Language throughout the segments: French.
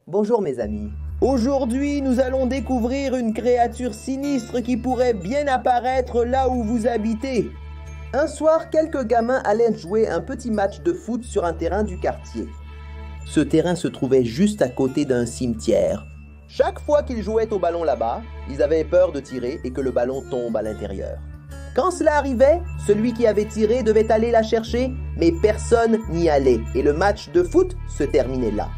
Bonjour mes amis. Aujourd'hui, nous allons découvrir une créature sinistre qui pourrait bien apparaître là où vous habitez. Un soir, quelques gamins allaient jouer un petit match de foot sur un terrain du quartier. Ce terrain se trouvait juste à côté d'un cimetière. Chaque fois qu'ils jouaient au ballon là-bas, ils avaient peur de tirer et que le ballon tombe à l'intérieur. Quand cela arrivait, celui qui avait tiré devait aller la chercher, mais personne n'y allait et le match de foot se terminait là.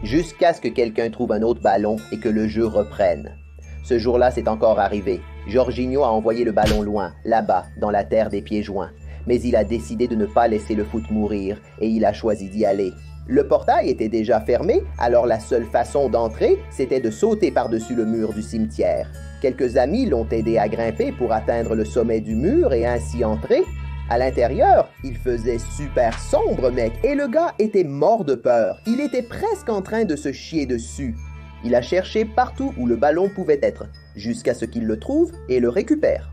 Jusqu'à ce que quelqu'un trouve un autre ballon et que le jeu reprenne. Ce jour-là, c'est encore arrivé. Jorginho a envoyé le ballon loin, là-bas, dans la terre des pieds joints. Mais il a décidé de ne pas laisser le foot mourir et il a choisi d'y aller. Le portail était déjà fermé, alors la seule façon d'entrer, c'était de sauter par-dessus le mur du cimetière. Quelques amis l'ont aidé à grimper pour atteindre le sommet du mur et ainsi entrer. À l'intérieur, il faisait super sombre, mec, et le gars était mort de peur. Il était presque en train de se chier dessus. Il a cherché partout où le ballon pouvait être, jusqu'à ce qu'il le trouve et le récupère.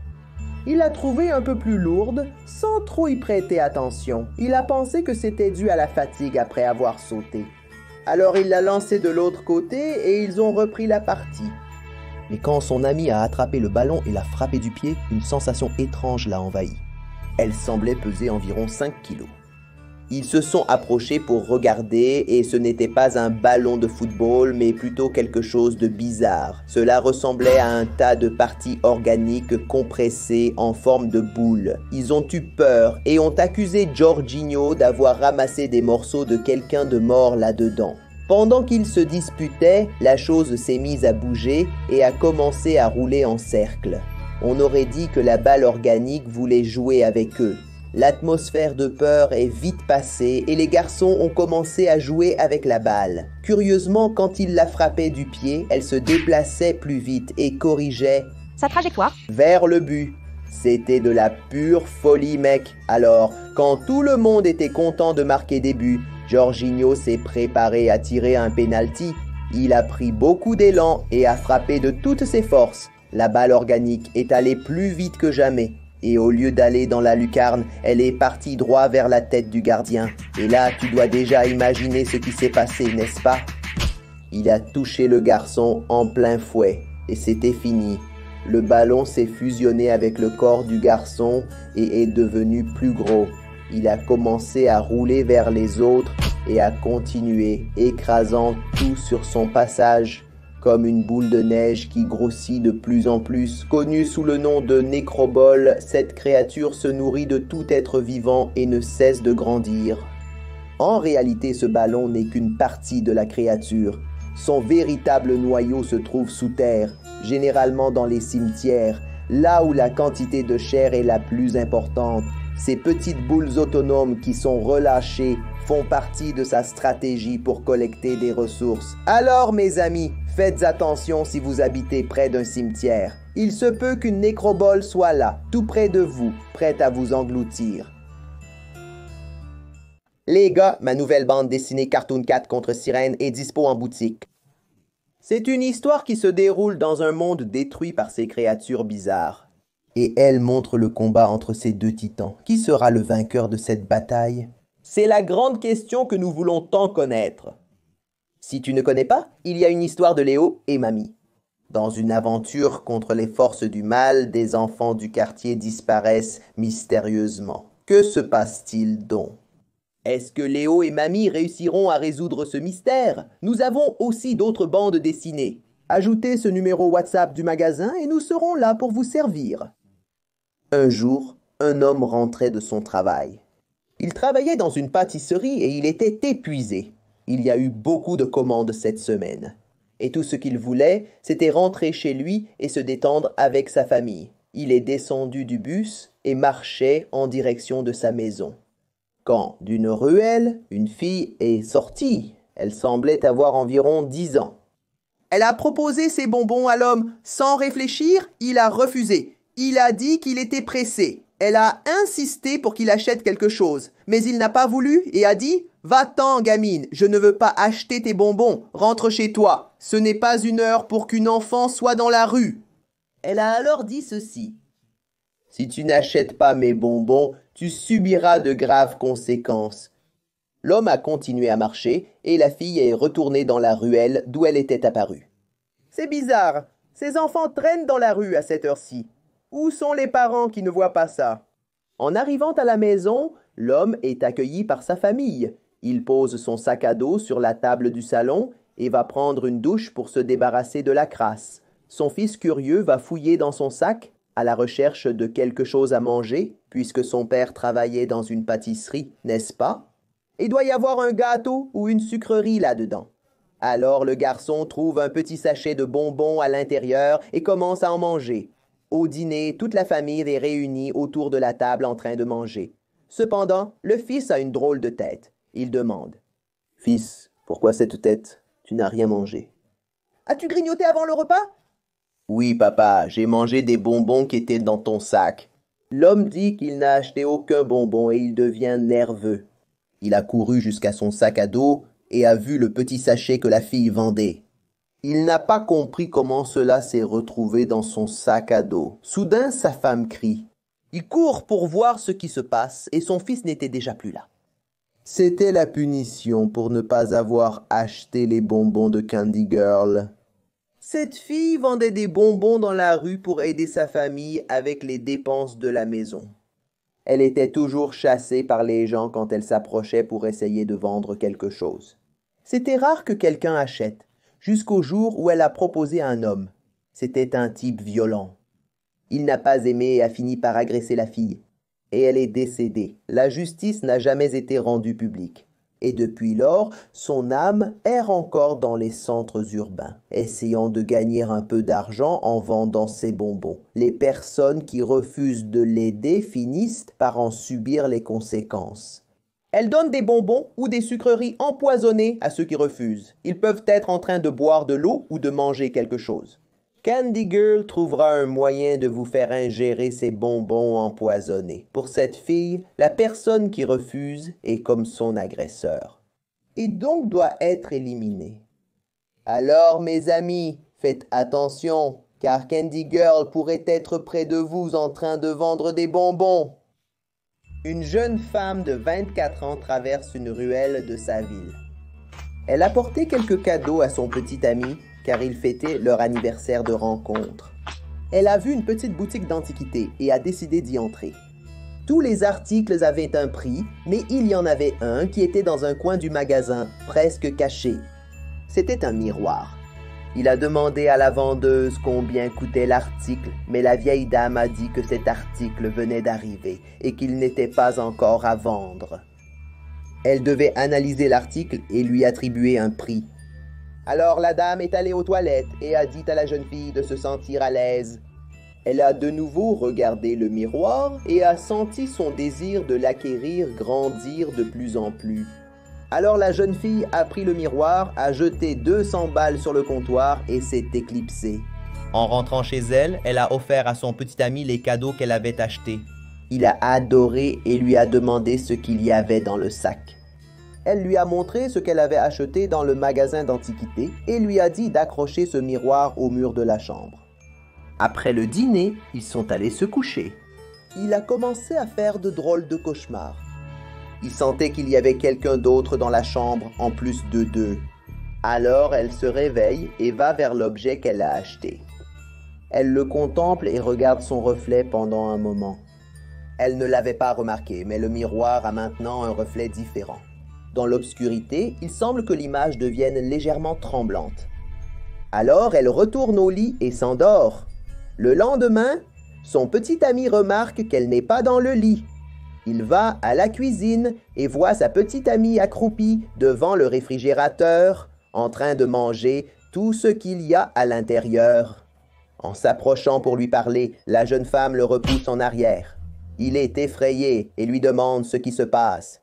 Il l'a trouvé un peu plus lourde, sans trop y prêter attention. Il a pensé que c'était dû à la fatigue après avoir sauté. Alors il l'a lancé de l'autre côté et ils ont repris la partie. Mais quand son ami a attrapé le ballon et l'a frappé du pied, une sensation étrange l'a envahi. Elle semblait peser environ 5 kilos. Ils se sont approchés pour regarder et ce n'était pas un ballon de football, mais plutôt quelque chose de bizarre. Cela ressemblait à un tas de parties organiques compressées en forme de boule. Ils ont eu peur et ont accusé Jorginho d'avoir ramassé des morceaux de quelqu'un de mort là-dedans. Pendant qu'ils se disputaient, la chose s'est mise à bouger et a commencé à rouler en cercle. On aurait dit que la balle organique voulait jouer avec eux. L'atmosphère de peur est vite passée et les garçons ont commencé à jouer avec la balle. Curieusement, quand ils la frappaient du pied, elle se déplaçait plus vite et corrigeait sa trajectoire vers le but. C'était de la pure folie, mec. Alors, quand tout le monde était content de marquer des buts, Jorginho s'est préparé à tirer un penalty. Il a pris beaucoup d'élan et a frappé de toutes ses forces. La balle organique est allée plus vite que jamais. Et au lieu d'aller dans la lucarne, elle est partie droit vers la tête du gardien. Et là, tu dois déjà imaginer ce qui s'est passé, n'est-ce pas? Il a touché le garçon en plein fouet. Et c'était fini. Le ballon s'est fusionné avec le corps du garçon et est devenu plus gros. Il a commencé à rouler vers les autres et à continuer, écrasant tout sur son passage. Comme une boule de neige qui grossit de plus en plus. Connue sous le nom de nécrobole, cette créature se nourrit de tout être vivant et ne cesse de grandir. En réalité, ce ballon n'est qu'une partie de la créature. Son véritable noyau se trouve sous terre, généralement dans les cimetières, là où la quantité de chair est la plus importante. Ces petites boules autonomes qui sont relâchées font partie de sa stratégie pour collecter des ressources. Alors, mes amis, faites attention si vous habitez près d'un cimetière. Il se peut qu'une nécrobole soit là, tout près de vous, prête à vous engloutir. Les gars, ma nouvelle bande dessinée Cartoon Cat contre Sirène est dispo en boutique. C'est une histoire qui se déroule dans un monde détruit par ces créatures bizarres. Et elle montre le combat entre ces deux titans. Qui sera le vainqueur de cette bataille? C'est la grande question que nous voulons tant connaître. Si tu ne connais pas, il y a une histoire de Léo et Mamie. Dans une aventure contre les forces du mal, des enfants du quartier disparaissent mystérieusement. Que se passe-t-il donc? Est-ce que Léo et Mamie réussiront à résoudre ce mystère? Nous avons aussi d'autres bandes dessinées. Ajoutez ce numéro WhatsApp du magasin et nous serons là pour vous servir. Un jour, un homme rentrait de son travail. Il travaillait dans une pâtisserie et il était épuisé. Il y a eu beaucoup de commandes cette semaine. Et tout ce qu'il voulait, c'était rentrer chez lui et se détendre avec sa famille. Il est descendu du bus et marchait en direction de sa maison. Quand, d'une ruelle, une fille est sortie. Elle semblait avoir environ 10 ans. Elle a proposé ses bonbons à l'homme. Sans réfléchir, il a refusé. Il a dit qu'il était pressé. Elle a insisté pour qu'il achète quelque chose. Mais il n'a pas voulu et a dit « Va-t'en, gamine, je ne veux pas acheter tes bonbons. Rentre chez toi. Ce n'est pas une heure pour qu'une enfant soit dans la rue. » Elle a alors dit ceci. « Si tu n'achètes pas mes bonbons, tu subiras de graves conséquences. L'homme a continué à marcher et la fille est retournée dans la ruelle d'où elle était apparue. C'est bizarre, ces enfants traînent dans la rue à cette heure-ci. Où sont les parents qui ne voient pas ça? En arrivant à la maison, l'homme est accueilli par sa famille. Il pose son sac à dos sur la table du salon et va prendre une douche pour se débarrasser de la crasse. Son fils curieux va fouiller dans son sac à la recherche de quelque chose à manger, puisque son père travaillait dans une pâtisserie, n'est-ce pas? Il doit y avoir un gâteau ou une sucrerie là-dedans. Alors le garçon trouve un petit sachet de bonbons à l'intérieur et commence à en manger. Au dîner, toute la famille est réunie autour de la table en train de manger. Cependant, le fils a une drôle de tête. Il demande: « Fils, pourquoi cette tête? Tu n'as rien mangé. »« As-tu grignoté avant le repas? »« Oui, papa, j'ai mangé des bonbons qui étaient dans ton sac. » L'homme dit qu'il n'a acheté aucun bonbon et il devient nerveux. Il a couru jusqu'à son sac à dos et a vu le petit sachet que la fille vendait. Il n'a pas compris comment cela s'est retrouvé dans son sac à dos. Soudain, sa femme crie. Il court pour voir ce qui se passe et son fils n'était déjà plus là. C'était la punition pour ne pas avoir acheté les bonbons de Candy Girl. Cette fille vendait des bonbons dans la rue pour aider sa famille avec les dépenses de la maison. Elle était toujours chassée par les gens quand elle s'approchait pour essayer de vendre quelque chose. C'était rare que quelqu'un achète, jusqu'au jour où elle a proposé à un homme. C'était un type violent. Il n'a pas aimé et a fini par agresser la fille. Et elle est décédée. La justice n'a jamais été rendue publique. Et depuis lors, son âme erre encore dans les centres urbains, essayant de gagner un peu d'argent en vendant ses bonbons. Les personnes qui refusent de l'aider finissent par en subir les conséquences. Elle donne des bonbons ou des sucreries empoisonnées à ceux qui refusent. Ils peuvent être en train de boire de l'eau ou de manger quelque chose. Candy Girl trouvera un moyen de vous faire ingérer ces bonbons empoisonnés. Pour cette fille, la personne qui refuse est comme son agresseur et donc doit être éliminée. Alors, mes amis, faites attention, car Candy Girl pourrait être près de vous en train de vendre des bonbons. Une jeune femme de 24 ans traverse une ruelle de sa ville. Elle a porté quelques cadeaux à son petit ami, car ils fêtaient leur anniversaire de rencontre. Elle a vu une petite boutique d'antiquités et a décidé d'y entrer. Tous les articles avaient un prix, mais il y en avait un qui était dans un coin du magasin, presque caché. C'était un miroir. Il a demandé à la vendeuse combien coûtait l'article, mais la vieille dame a dit que cet article venait d'arriver et qu'il n'était pas encore à vendre. Elle devait analyser l'article et lui attribuer un prix. Alors la dame est allée aux toilettes et a dit à la jeune fille de se sentir à l'aise. Elle a de nouveau regardé le miroir et a senti son désir de l'acquérir grandir de plus en plus. Alors la jeune fille a pris le miroir, a jeté 200 balles sur le comptoir et s'est éclipsée. En rentrant chez elle, elle a offert à son petit ami les cadeaux qu'elle avait achetés. Il a adoré et lui a demandé ce qu'il y avait dans le sac. Elle lui a montré ce qu'elle avait acheté dans le magasin d'antiquités et lui a dit d'accrocher ce miroir au mur de la chambre. Après le dîner, ils sont allés se coucher. Il a commencé à faire de drôles de cauchemars. Il sentait qu'il y avait quelqu'un d'autre dans la chambre en plus de deux. Alors elle se réveille et va vers l'objet qu'elle a acheté. Elle le contemple et regarde son reflet pendant un moment. Elle ne l'avait pas remarqué, mais le miroir a maintenant un reflet différent. Dans l'obscurité, il semble que l'image devienne légèrement tremblante. Alors elle retourne au lit et s'endort. Le lendemain, son petit ami remarque qu'elle n'est pas dans le lit. Il va à la cuisine et voit sa petite amie accroupie devant le réfrigérateur, en train de manger tout ce qu'il y a à l'intérieur. En s'approchant pour lui parler, la jeune femme le repousse en arrière. Il est effrayé et lui demande ce qui se passe.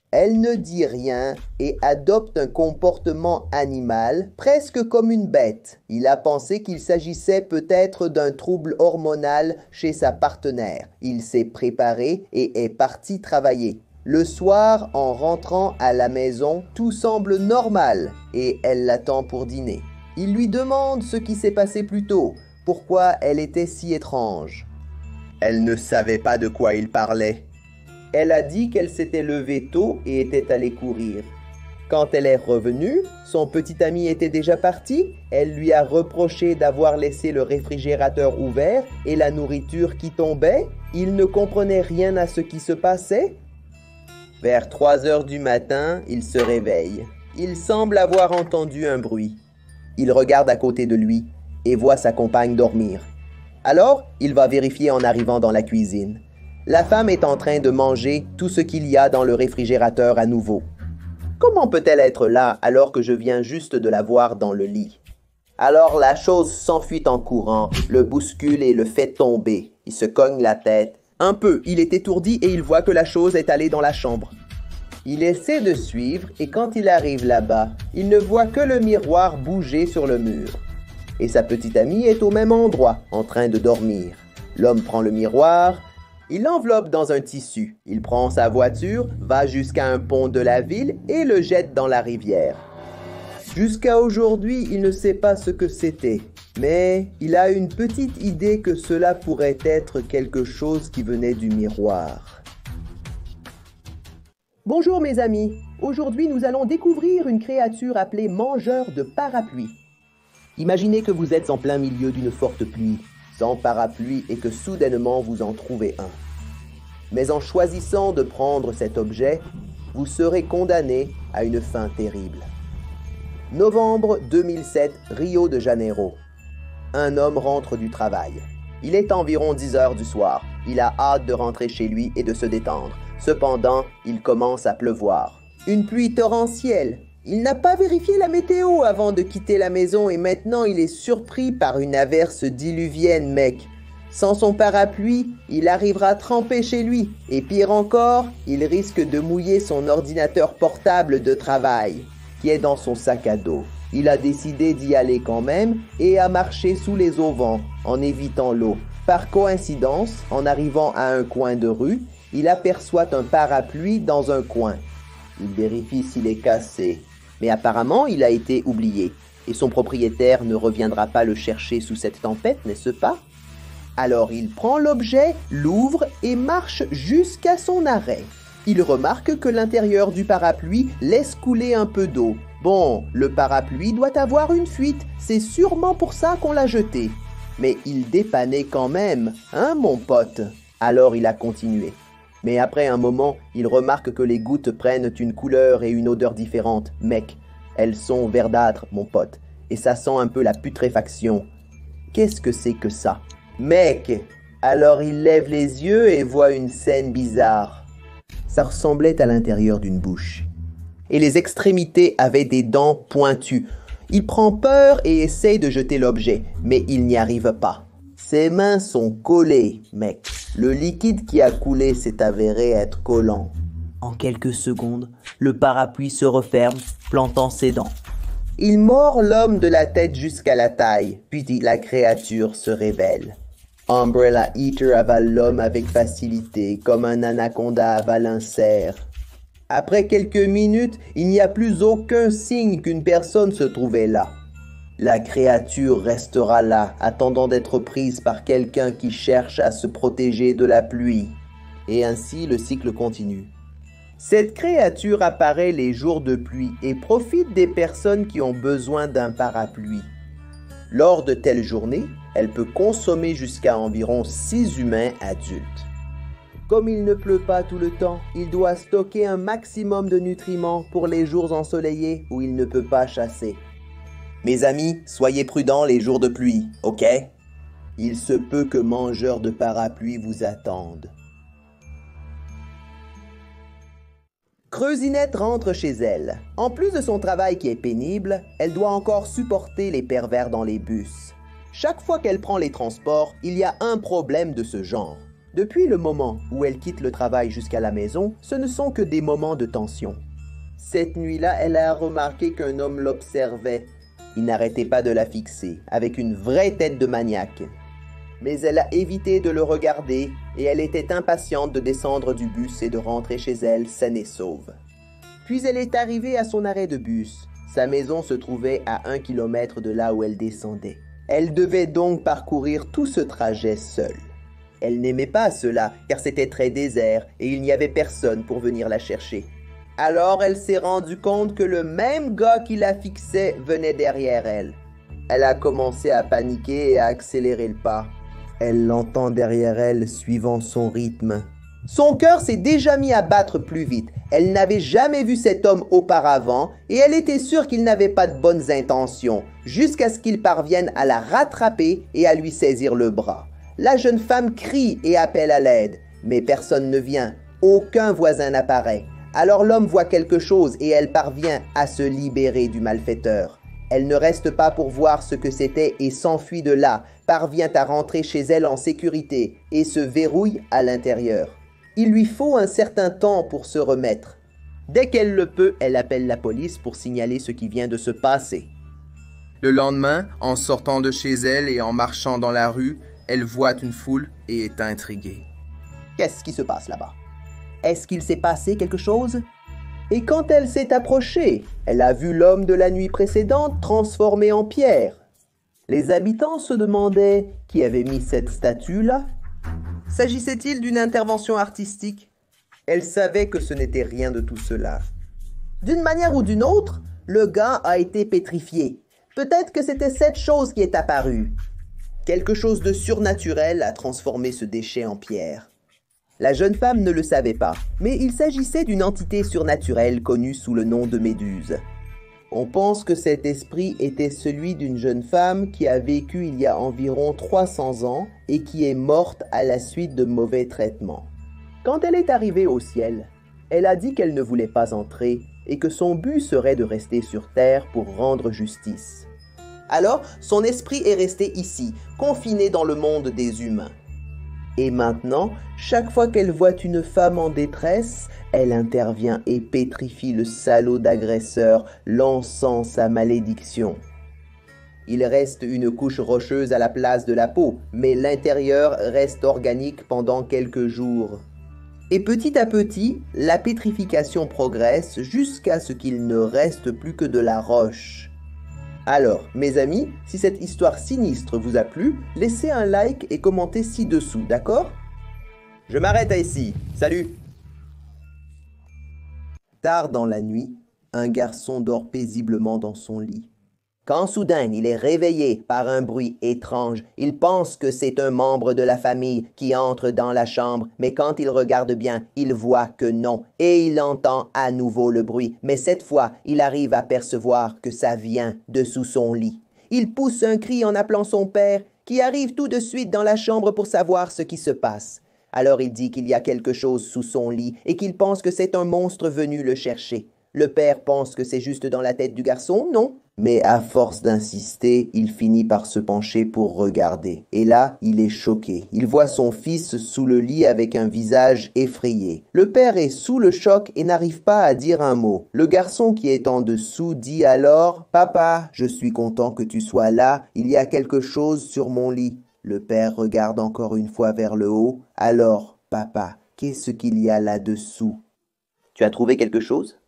Elle ne dit rien et adopte un comportement animal, presque comme une bête. Il a pensé qu'il s'agissait peut-être d'un trouble hormonal chez sa partenaire. Il s'est préparé et est parti travailler. Le soir, en rentrant à la maison, tout semble normal et elle l'attend pour dîner. Il lui demande ce qui s'est passé plus tôt, pourquoi elle était si étrange. Elle ne savait pas de quoi il parlait. Elle a dit qu'elle s'était levée tôt et était allée courir. Quand elle est revenue, son petit ami était déjà parti. Elle lui a reproché d'avoir laissé le réfrigérateur ouvert et la nourriture qui tombait. Il ne comprenait rien à ce qui se passait. Vers 3 heures du matin, il se réveille. Il semble avoir entendu un bruit. Il regarde à côté de lui et voit sa compagne dormir. Alors, il va vérifier en arrivant dans la cuisine. La femme est en train de manger tout ce qu'il y a dans le réfrigérateur à nouveau. Comment peut-elle être là alors que je viens juste de la voir dans le lit? Alors la chose s'enfuit en courant, le bouscule et le fait tomber. Il se cogne la tête. Un peu, il est étourdi et il voit que la chose est allée dans la chambre. Il essaie de suivre et quand il arrive là-bas, il ne voit que le miroir bouger sur le mur. Et sa petite amie est au même endroit, en train de dormir. L'homme prend le miroir. Il l'enveloppe dans un tissu. Il prend sa voiture, va jusqu'à un pont de la ville et le jette dans la rivière. Jusqu'à aujourd'hui, il ne sait pas ce que c'était, mais il a une petite idée que cela pourrait être quelque chose qui venait du miroir. Bonjour mes amis, aujourd'hui nous allons découvrir une créature appelée mangeur de parapluies. Imaginez que vous êtes en plein milieu d'une forte pluie, sans parapluie et que soudainement vous en trouvez un. Mais en choisissant de prendre cet objet, vous serez condamné à une fin terrible. Novembre 2007, Rio de Janeiro. Un homme rentre du travail. Il est environ 10 heures du soir. Il a hâte de rentrer chez lui et de se détendre. Cependant, il commence à pleuvoir. Une pluie torrentielle. Il n'a pas vérifié la météo avant de quitter la maison et maintenant il est surpris par une averse diluvienne, mec. Sans son parapluie, il arrivera trempé chez lui. Et pire encore, il risque de mouiller son ordinateur portable de travail, qui est dans son sac à dos. Il a décidé d'y aller quand même et a marché sous les auvents, en évitant l'eau. Par coïncidence, en arrivant à un coin de rue, il aperçoit un parapluie dans un coin. Il vérifie s'il est cassé. Mais apparemment, il a été oublié, et son propriétaire ne reviendra pas le chercher sous cette tempête, n'est-ce pas? Alors il prend l'objet, l'ouvre et marche jusqu'à son arrêt. Il remarque que l'intérieur du parapluie laisse couler un peu d'eau. Bon, le parapluie doit avoir une fuite, c'est sûrement pour ça qu'on l'a jeté. Mais il dépannait quand même, hein mon pote? Alors il a continué. Mais après un moment, il remarque que les gouttes prennent une couleur et une odeur différentes. Mec, elles sont verdâtres, mon pote. Et ça sent un peu la putréfaction. Qu'est-ce que c'est que ça? Mec! Alors il lève les yeux et voit une scène bizarre. Ça ressemblait à l'intérieur d'une bouche. Et les extrémités avaient des dents pointues. Il prend peur et essaye de jeter l'objet, mais il n'y arrive pas. Ses mains sont collées, mec. Le liquide qui a coulé s'est avéré être collant. En quelques secondes, le parapluie se referme, plantant ses dents. Il mord l'homme de la tête jusqu'à la taille, puis la créature se révèle. Umbrella Eater avale l'homme avec facilité, comme un anaconda avale un cerf. Après quelques minutes, il n'y a plus aucun signe qu'une personne se trouvait là. La créature restera là, attendant d'être prise par quelqu'un qui cherche à se protéger de la pluie. Et ainsi, le cycle continue. Cette créature apparaît les jours de pluie et profite des personnes qui ont besoin d'un parapluie. Lors de telles journées, elle peut consommer jusqu'à environ 6 humains adultes. Comme il ne pleut pas tout le temps, il doit stocker un maximum de nutriments pour les jours ensoleillés où il ne peut pas chasser. Mes amis, soyez prudents les jours de pluie, ok? Il se peut que mangeurs de parapluies vous attendent. Creusinette rentre chez elle. En plus de son travail qui est pénible, elle doit encore supporter les pervers dans les bus. Chaque fois qu'elle prend les transports, il y a un problème de ce genre. Depuis le moment où elle quitte le travail jusqu'à la maison, ce ne sont que des moments de tension. Cette nuit-là, elle a remarqué qu'un homme l'observait. Il n'arrêtait pas de la fixer, avec une vraie tête de maniaque. Mais elle a évité de le regarder et elle était impatiente de descendre du bus et de rentrer chez elle saine et sauve. Puis elle est arrivée à son arrêt de bus. Sa maison se trouvait à 1 kilomètre de là où elle descendait. Elle devait donc parcourir tout ce trajet seule. Elle n'aimait pas cela, car c'était très désert et il n'y avait personne pour venir la chercher. Alors elle s'est rendue compte que le même gars qui la fixait venait derrière elle. Elle a commencé à paniquer et à accélérer le pas. Elle l'entend derrière elle, suivant son rythme. Son cœur s'est déjà mis à battre plus vite. Elle n'avait jamais vu cet homme auparavant et elle était sûre qu'il n'avait pas de bonnes intentions, jusqu'à ce qu'il parvienne à la rattraper et à lui saisir le bras. La jeune femme crie et appelle à l'aide, mais personne ne vient. Aucun voisin n'apparaît. Alors l'homme voit quelque chose et elle parvient à se libérer du malfaiteur. Elle ne reste pas pour voir ce que c'était et s'enfuit de là, parvient à rentrer chez elle en sécurité et se verrouille à l'intérieur. Il lui faut un certain temps pour se remettre. Dès qu'elle le peut, elle appelle la police pour signaler ce qui vient de se passer. Le lendemain, en sortant de chez elle et en marchant dans la rue, elle voit une foule et est intriguée. Qu'est-ce qui se passe là-bas? Est-ce qu'il s'est passé quelque chose? Et quand elle s'est approchée, elle a vu l'homme de la nuit précédente transformé en pierre. Les habitants se demandaient qui avait mis cette statue-là. S'agissait-il d'une intervention artistique? Elle savait que ce n'était rien de tout cela. D'une manière ou d'une autre, le gars a été pétrifié. Peut-être que c'était cette chose qui est apparue. Quelque chose de surnaturel a transformé ce déchet en pierre. La jeune femme ne le savait pas, mais il s'agissait d'une entité surnaturelle connue sous le nom de Méduse. On pense que cet esprit était celui d'une jeune femme qui a vécu il y a environ 300 ans et qui est morte à la suite de mauvais traitements. Quand elle est arrivée au ciel, elle a dit qu'elle ne voulait pas entrer et que son but serait de rester sur terre pour rendre justice. Alors, son esprit est resté ici, confiné dans le monde des humains. Et maintenant, chaque fois qu'elle voit une femme en détresse, elle intervient et pétrifie le salaud d'agresseur, lançant sa malédiction. Il reste une couche rocheuse à la place de la peau, mais l'intérieur reste organique pendant quelques jours. Et petit à petit, la pétrification progresse jusqu'à ce qu'il ne reste plus que de la roche. Alors, mes amis, si cette histoire sinistre vous a plu, laissez un like et commentez ci-dessous, d'accord? Je m'arrête ici. Salut! Tard dans la nuit, un garçon dort paisiblement dans son lit. Quand soudain il est réveillé par un bruit étrange, il pense que c'est un membre de la famille qui entre dans la chambre, mais quand il regarde bien, il voit que non, et il entend à nouveau le bruit, mais cette fois, il arrive à percevoir que ça vient de sous son lit. Il pousse un cri en appelant son père, qui arrive tout de suite dans la chambre pour savoir ce qui se passe. Alors il dit qu'il y a quelque chose sous son lit et qu'il pense que c'est un monstre venu le chercher. Le père pense que c'est juste dans la tête du garçon, non? Mais à force d'insister, il finit par se pencher pour regarder. Et là, il est choqué. Il voit son fils sous le lit avec un visage effrayé. Le père est sous le choc et n'arrive pas à dire un mot. Le garçon qui est en dessous dit alors « Papa, je suis content que tu sois là. Il y a quelque chose sur mon lit. » Le père regarde encore une fois vers le haut. « Alors, papa, qu'est-ce qu'il y a là-dessous? » Tu as trouvé quelque chose?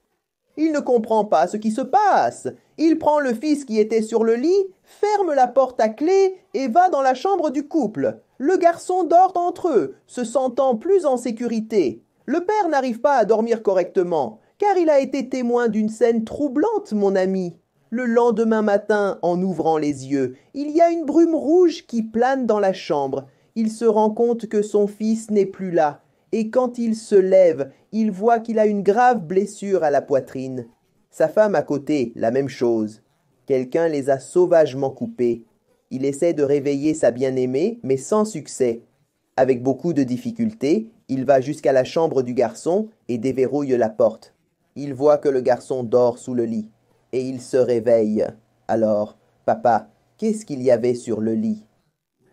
Il ne comprend pas ce qui se passe. Il prend le fils qui était sur le lit, ferme la porte à clé et va dans la chambre du couple. Le garçon dort entre eux, se sentant plus en sécurité. Le père n'arrive pas à dormir correctement, car il a été témoin d'une scène troublante, mon ami. Le lendemain matin, en ouvrant les yeux, il y a une brume rouge qui plane dans la chambre. Il se rend compte que son fils n'est plus là. Et quand il se lève, il voit qu'il a une grave blessure à la poitrine. Sa femme à côté, la même chose. Quelqu'un les a sauvagement coupés. Il essaie de réveiller sa bien-aimée, mais sans succès. Avec beaucoup de difficultés, il va jusqu'à la chambre du garçon et déverrouille la porte. Il voit que le garçon dort sous le lit. Et il se réveille. Alors, papa, qu'est-ce qu'il y avait sur le lit?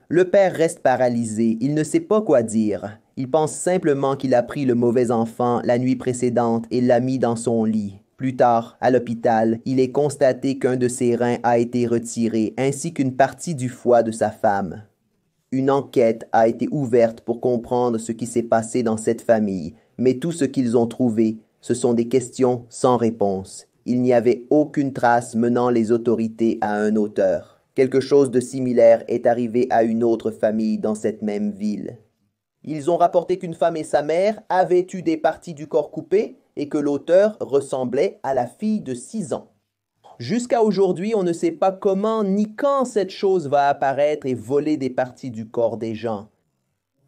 Le père reste paralysé, il ne sait pas quoi dire. Il pense simplement qu'il a pris le mauvais enfant la nuit précédente et l'a mis dans son lit. Plus tard, à l'hôpital, il est constaté qu'un de ses reins a été retiré, ainsi qu'une partie du foie de sa femme. Une enquête a été ouverte pour comprendre ce qui s'est passé dans cette famille, mais tout ce qu'ils ont trouvé, ce sont des questions sans réponse. Il n'y avait aucune trace menant les autorités à un auteur. Quelque chose de similaire est arrivé à une autre famille dans cette même ville. Ils ont rapporté qu'une femme et sa mère avaient eu des parties du corps coupées et que l'auteur ressemblait à la fille de 6 ans. Jusqu'à aujourd'hui, on ne sait pas comment ni quand cette chose va apparaître et voler des parties du corps des gens.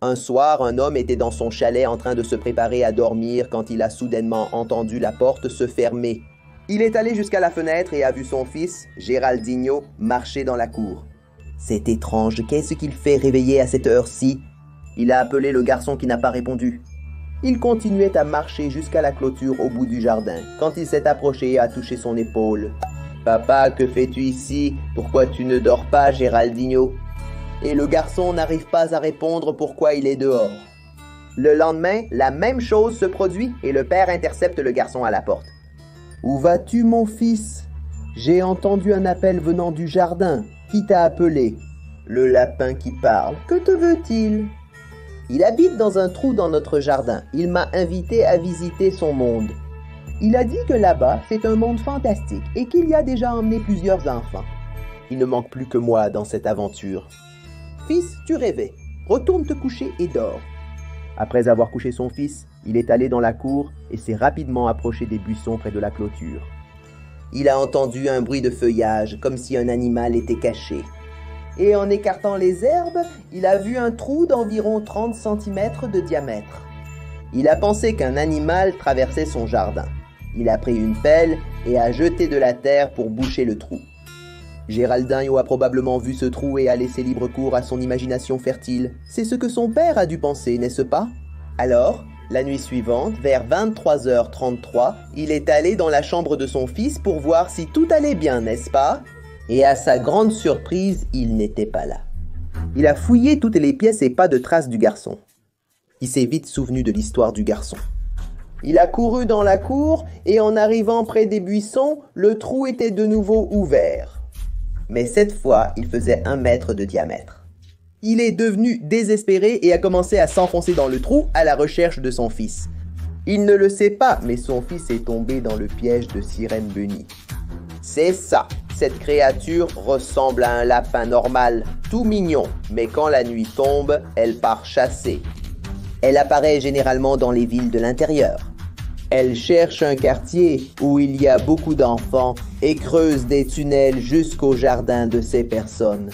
Un soir, un homme était dans son chalet en train de se préparer à dormir quand il a soudainement entendu la porte se fermer. Il est allé jusqu'à la fenêtre et a vu son fils, Géraldinho, marcher dans la cour. C'est étrange, qu'est-ce qu'il fait réveiller à cette heure-ci? Il a appelé le garçon qui n'a pas répondu. Il continuait à marcher jusqu'à la clôture au bout du jardin, quand il s'est approché et a touché son épaule. « Papa, que fais-tu ici? Pourquoi tu ne dors pas, Géraldinho ?» Et le garçon n'arrive pas à répondre pourquoi il est dehors. Le lendemain, la même chose se produit et le père intercepte le garçon à la porte. « Où vas-tu, mon fils? J'ai entendu un appel venant du jardin. Qui t'a appelé? » Le lapin qui parle. « Que te veut-il? » Il habite dans un trou dans notre jardin. Il m'a invité à visiter son monde. Il a dit que là-bas, c'est un monde fantastique et qu'il y a déjà emmené plusieurs enfants. Il ne manque plus que moi dans cette aventure. Fils, tu rêvais. Retourne te coucher et dors. Après avoir couché son fils, il est allé dans la cour et s'est rapidement approché des buissons près de la clôture. Il a entendu un bruit de feuillage, comme si un animal était caché. Et en écartant les herbes, il a vu un trou d'environ 30 cm de diamètre. Il a pensé qu'un animal traversait son jardin. Il a pris une pelle et a jeté de la terre pour boucher le trou. Géraldinho a probablement vu ce trou et a laissé libre cours à son imagination fertile. C'est ce que son père a dû penser, n'est-ce pas? Alors, la nuit suivante, vers 23h33, il est allé dans la chambre de son fils pour voir si tout allait bien, n'est-ce pas? Et à sa grande surprise, il n'était pas là. Il a fouillé toutes les pièces et pas de traces du garçon. Il s'est vite souvenu de l'histoire du garçon. Il a couru dans la cour et en arrivant près des buissons, le trou était de nouveau ouvert. Mais cette fois, il faisait 1 mètre de diamètre. Il est devenu désespéré et a commencé à s'enfoncer dans le trou à la recherche de son fils. Il ne le sait pas, mais son fils est tombé dans le piège de Sirène Bunny. C'est ça, cette créature ressemble à un lapin normal, tout mignon, mais quand la nuit tombe, elle part chasser. Elle apparaît généralement dans les villes de l'intérieur. Elle cherche un quartier où il y a beaucoup d'enfants et creuse des tunnels jusqu'au jardin de ces personnes.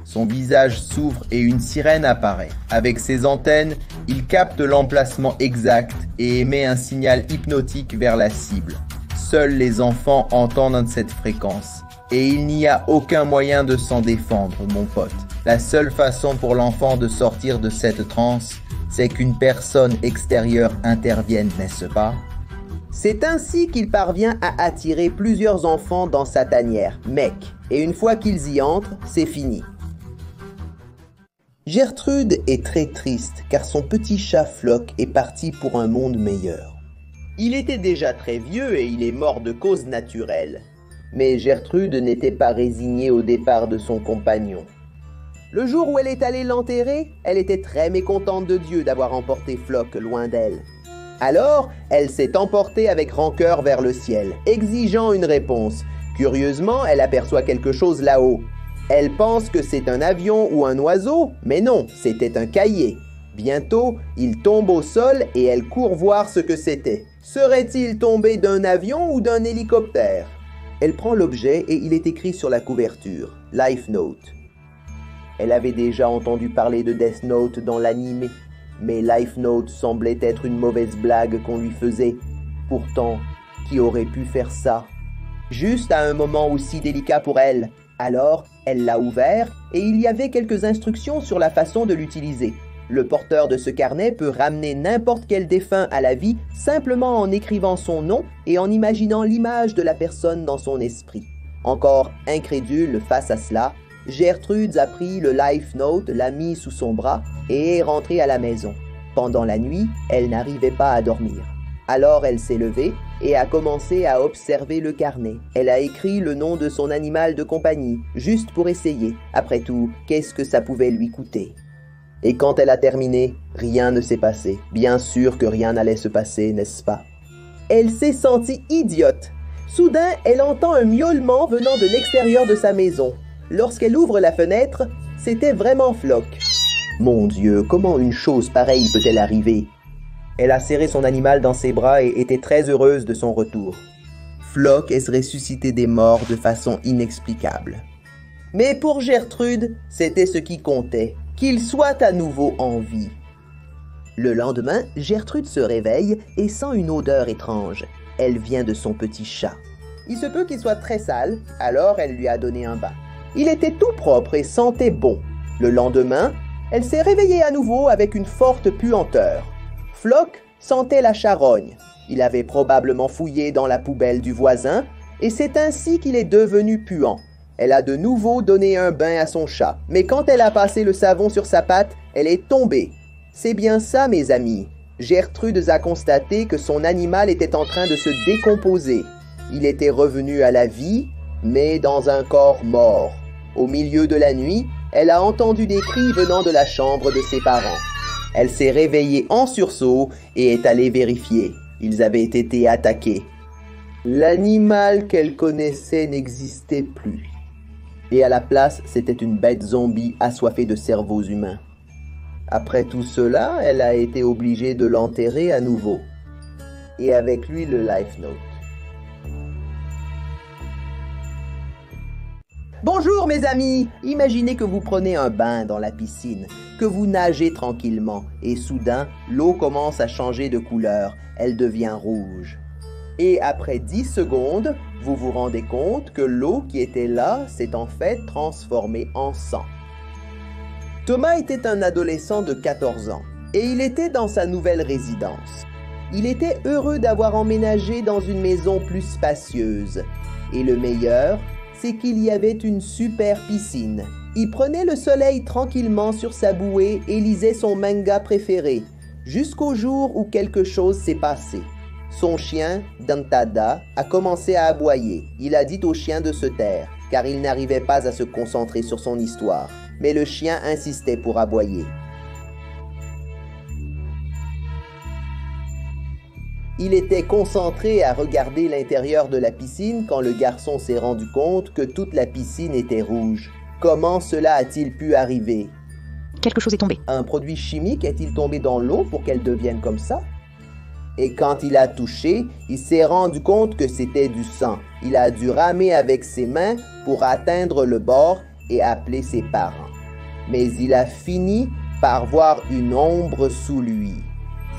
Son visage s'ouvre et une sirène apparaît. Avec ses antennes, il capte l'emplacement exact et émet un signal hypnotique vers la cible. Seuls les enfants entendent cette fréquence. Et il n'y a aucun moyen de s'en défendre, mon pote. La seule façon pour l'enfant de sortir de cette transe, c'est qu'une personne extérieure intervienne, n'est-ce pas? C'est ainsi qu'il parvient à attirer plusieurs enfants dans sa tanière, mec. Et une fois qu'ils y entrent, c'est fini. Gertrude est très triste car son petit chat Flock est parti pour un monde meilleur. Il était déjà très vieux et il est mort de cause naturelle. Mais Gertrude n'était pas résignée au départ de son compagnon. Le jour où elle est allée l'enterrer, elle était très mécontente de Dieu d'avoir emporté Flock loin d'elle. Alors, elle s'est emportée avec rancœur vers le ciel, exigeant une réponse. Curieusement, elle aperçoit quelque chose là-haut. Elle pense que c'est un avion ou un oiseau, mais non, c'était un cahier. Bientôt, il tombe au sol et elle court voir ce que c'était. Serait-il tombé d'un avion ou d'un hélicoptère? Elle prend l'objet et il est écrit sur la couverture « Life Note ». Elle avait déjà entendu parler de Death Note dans l'anime, mais Life Note semblait être une mauvaise blague qu'on lui faisait. Pourtant, qui aurait pu faire ça? Juste à un moment aussi délicat pour elle. Alors, elle l'a ouvert et il y avait quelques instructions sur la façon de l'utiliser. Le porteur de ce carnet peut ramener n'importe quel défunt à la vie simplement en écrivant son nom et en imaginant l'image de la personne dans son esprit. Encore incrédule face à cela, Gertrude a pris le Life Note, l'a mis sous son bras et est rentrée à la maison. Pendant la nuit, elle n'arrivait pas à dormir. Alors elle s'est levée et a commencé à observer le carnet. Elle a écrit le nom de son animal de compagnie, juste pour essayer. Après tout, qu'est-ce que ça pouvait lui coûter? Et quand elle a terminé, rien ne s'est passé. Bien sûr que rien n'allait se passer, n'est-ce pas? Elle s'est sentie idiote. Soudain, elle entend un miaulement venant de l'extérieur de sa maison. Lorsqu'elle ouvre la fenêtre, c'était vraiment Flock. Mon Dieu, comment une chose pareille peut-elle arriver? Elle a serré son animal dans ses bras et était très heureuse de son retour. Flock est ressuscité des morts de façon inexplicable. Mais pour Gertrude, c'était ce qui comptait, qu'il soit à nouveau en vie. Le lendemain, Gertrude se réveille et sent une odeur étrange. Elle vient de son petit chat. Il se peut qu'il soit très sale, alors elle lui a donné un bain. Il était tout propre et sentait bon. Le lendemain, elle s'est réveillée à nouveau avec une forte puanteur. Flock sentait la charogne. Il avait probablement fouillé dans la poubelle du voisin et c'est ainsi qu'il est devenu puant. Elle a de nouveau donné un bain à son chat, mais quand elle a passé le savon sur sa patte, elle est tombée. C'est bien ça, mes amis. Gertrude a constaté que son animal était en train de se décomposer. Il était revenu à la vie, mais dans un corps mort. Au milieu de la nuit, elle a entendu des cris venant de la chambre de ses parents. Elle s'est réveillée en sursaut et est allée vérifier. Ils avaient été attaqués. L'animal qu'elle connaissait n'existait plus. Et à la place, c'était une bête zombie assoiffée de cerveaux humains. Après tout cela, elle a été obligée de l'enterrer à nouveau. Et avec lui, le Life Note. Bonjour mes amis! Imaginez que vous prenez un bain dans la piscine, que vous nagez tranquillement, et soudain, l'eau commence à changer de couleur, elle devient rouge. Et après 10 secondes, vous vous rendez compte que l'eau qui était là s'est en fait transformée en sang. Thomas était un adolescent de 14 ans, et il était dans sa nouvelle résidence. Il était heureux d'avoir emménagé dans une maison plus spacieuse. Et le meilleur, c'est qu'il y avait une super piscine. Il prenait le soleil tranquillement sur sa bouée et lisait son manga préféré, jusqu'au jour où quelque chose s'est passé. Son chien, Dantada, a commencé à aboyer. Il a dit au chien de se taire, car il n'arrivait pas à se concentrer sur son histoire. Mais le chien insistait pour aboyer. Il était concentré à regarder l'intérieur de la piscine quand le garçon s'est rendu compte que toute la piscine était rouge. Comment cela a-t-il pu arriver? Quelque chose est tombé. Un produit chimique est-il tombé dans l'eau pour qu'elle devienne comme ça? Et quand il a touché, il s'est rendu compte que c'était du sang. Il a dû ramer avec ses mains pour atteindre le bord et appeler ses parents. Mais il a fini par voir une ombre sous lui.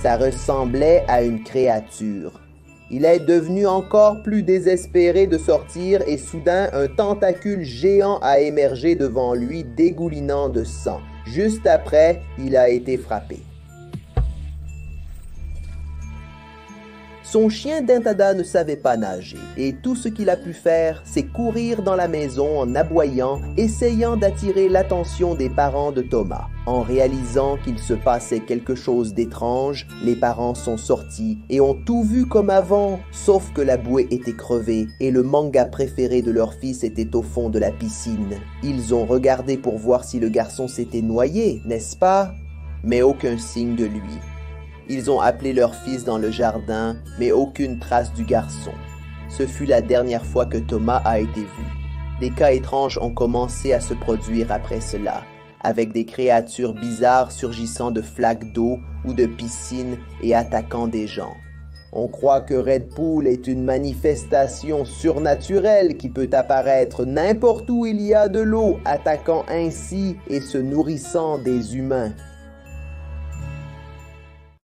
Ça ressemblait à une créature. Il est devenu encore plus désespéré de sortir et soudain un tentacule géant a émergé devant lui dégoulinant de sang. Juste après, il a été frappé. Son chien Dantada ne savait pas nager et tout ce qu'il a pu faire, c'est courir dans la maison en aboyant, essayant d'attirer l'attention des parents de Thomas. En réalisant qu'il se passait quelque chose d'étrange, les parents sont sortis et ont tout vu comme avant, sauf que la bouée était crevée et le manga préféré de leur fils était au fond de la piscine. Ils ont regardé pour voir si le garçon s'était noyé, n'est-ce pas? Mais aucun signe de lui. Ils ont appelé leur fils dans le jardin, mais aucune trace du garçon. Ce fut la dernière fois que Thomas a été vu. Des cas étranges ont commencé à se produire après cela, avec des créatures bizarres surgissant de flaques d'eau ou de piscines et attaquant des gens. On croit que Red Pool est une manifestation surnaturelle qui peut apparaître n'importe où il y a de l'eau, attaquant ainsi et se nourrissant des humains.